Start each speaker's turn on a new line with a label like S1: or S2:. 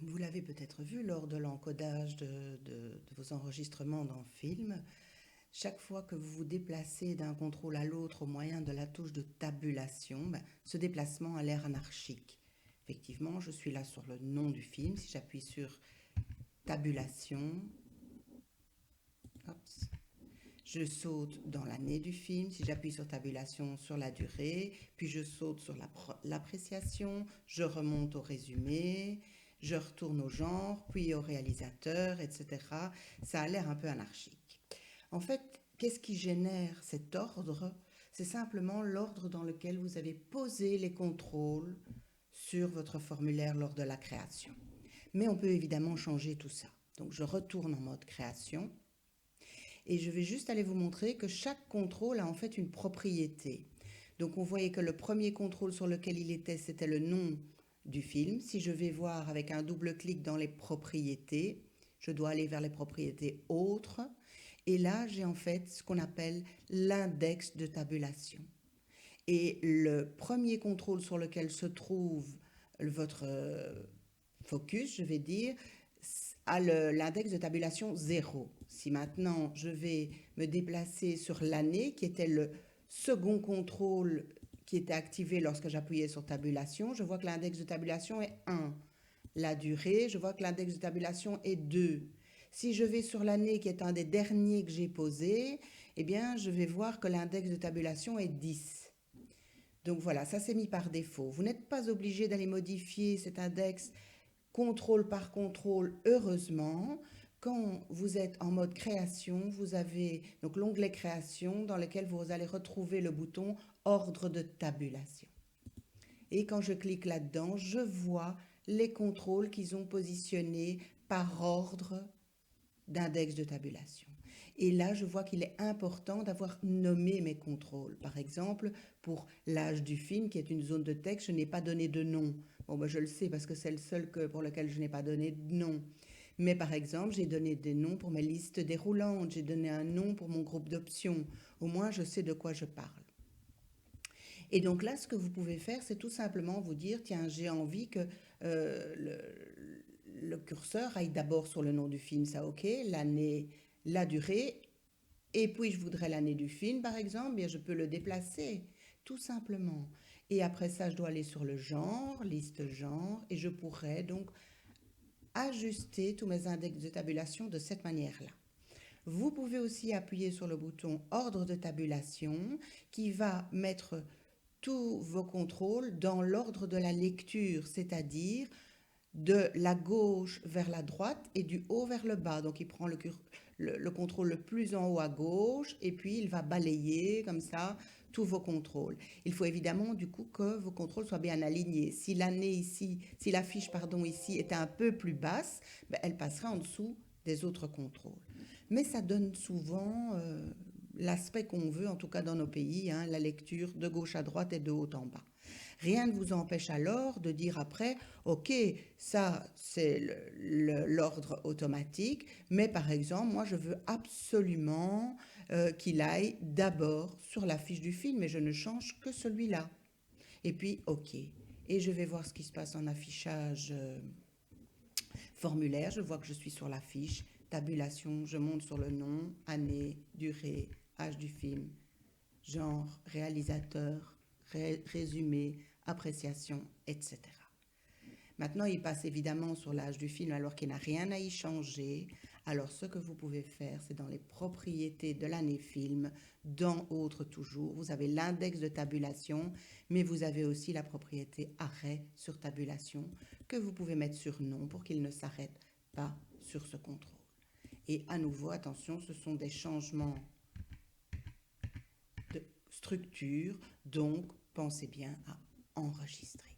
S1: Vous l'avez peut-être vu lors de l'encodage de vos enregistrements dans film. Chaque fois que vous vous déplacez d'un contrôle à l'autre au moyen de la touche de tabulation, ce déplacement a l'air anarchique. Effectivement, je suis là sur le nom du film. Si j'appuie sur tabulation, hop, je saute dans l'année du film. Si j'appuie sur tabulation, sur la durée, puis je saute sur l'appréciation, je remonte au résumé, je retourne au genre, puis au réalisateur, etc. Ça a l'air un peu anarchique. En fait, qu'est-ce qui génère cet ordre? C'est simplement l'ordre dans lequel vous avez posé les contrôles sur votre formulaire lors de la création. Mais on peut évidemment changer tout ça. Donc je retourne en mode création et je vais juste aller vous montrer que chaque contrôle a en fait une propriété. Donc on voyait que le premier contrôle sur lequel il était, c'était le nom du film. Si je vais voir avec un double clic dans les propriétés, je dois aller vers les propriétés autres. Et là, j'ai en fait ce qu'on appelle l'index de tabulation. Et le premier contrôle sur lequel se trouve votre focus, je vais dire, a l'index de tabulation 0. Si maintenant je vais me déplacer sur l'année, qui était le second contrôle qui était activé lorsque j'appuyais sur tabulation, je vois que l'index de tabulation est 1. La durée, je vois que l'index de tabulation est 2. Si je vais sur l'année qui est un des derniers que j'ai posé, eh bien, je vais voir que l'index de tabulation est 10. Donc voilà, ça c'est mis par défaut. Vous n'êtes pas obligé d'aller modifier cet index contrôle par contrôle, heureusement. Quand vous êtes en mode création, vous avez donc l'onglet création dans lequel vous allez retrouver le bouton ordre de tabulation. Et quand je clique là-dedans, je vois les contrôles qu'ils ont positionnés par ordre d'index de tabulation. Et là, je vois qu'il est important d'avoir nommé mes contrôles. Par exemple, pour l'âge du film, qui est une zone de texte, je n'ai pas donné de nom. Bon, ben, je le sais parce que c'est le seul pour lequel je n'ai pas donné de nom. Mais par exemple, j'ai donné des noms pour mes listes déroulantes, j'ai donné un nom pour mon groupe d'options. Au moins, je sais de quoi je parle. Et donc là, ce que vous pouvez faire, c'est tout simplement vous dire, tiens, j'ai envie que le curseur aille d'abord sur le nom du film, ça ok, l'année, la durée, et puis je voudrais l'année du film, par exemple, bien je peux le déplacer, tout simplement. Et après ça, je dois aller sur le genre, liste genre, et je pourrais donc ajuster tous mes index de tabulation de cette manière-là. Vous pouvez aussi appuyer sur le bouton ordre de tabulation qui va mettre tous vos contrôles dans l'ordre de la lecture, c'est-à-dire de la gauche vers la droite et du haut vers le bas. Donc il prend le contrôle le plus en haut à gauche et puis il va balayer comme ça tous vos contrôles. Il faut évidemment du coup que vos contrôles soient bien alignés. Si l'année ici, si la fiche pardon ici était un peu plus basse, ben, elle passera en dessous des autres contrôles. Mais ça donne souvent l'aspect qu'on veut, en tout cas dans nos pays, hein, la lecture de gauche à droite et de haut en bas. Rien ne vous empêche alors de dire après, ok, ça c'est l'ordre automatique, mais par exemple, moi je veux absolument qu'il aille d'abord sur la fiche du film et je ne change que celui-là. Et puis, ok. Et je vais voir ce qui se passe en affichage formulaire. Je vois que je suis sur la fiche, tabulation, je monte sur le nom, année, durée, âge du film, genre, réalisateur, résumé, appréciation, etc. Maintenant, il passe évidemment sur l'âge du film alors qu'il n'a rien à y changer. Alors, ce que vous pouvez faire, c'est dans les propriétés de l'année film, dans Autre toujours, vous avez l'index de tabulation, mais vous avez aussi la propriété arrêt sur tabulation que vous pouvez mettre sur non pour qu'il ne s'arrête pas sur ce contrôle. Et à nouveau, attention, ce sont des changements de structure, donc pensez bien à enregistrer.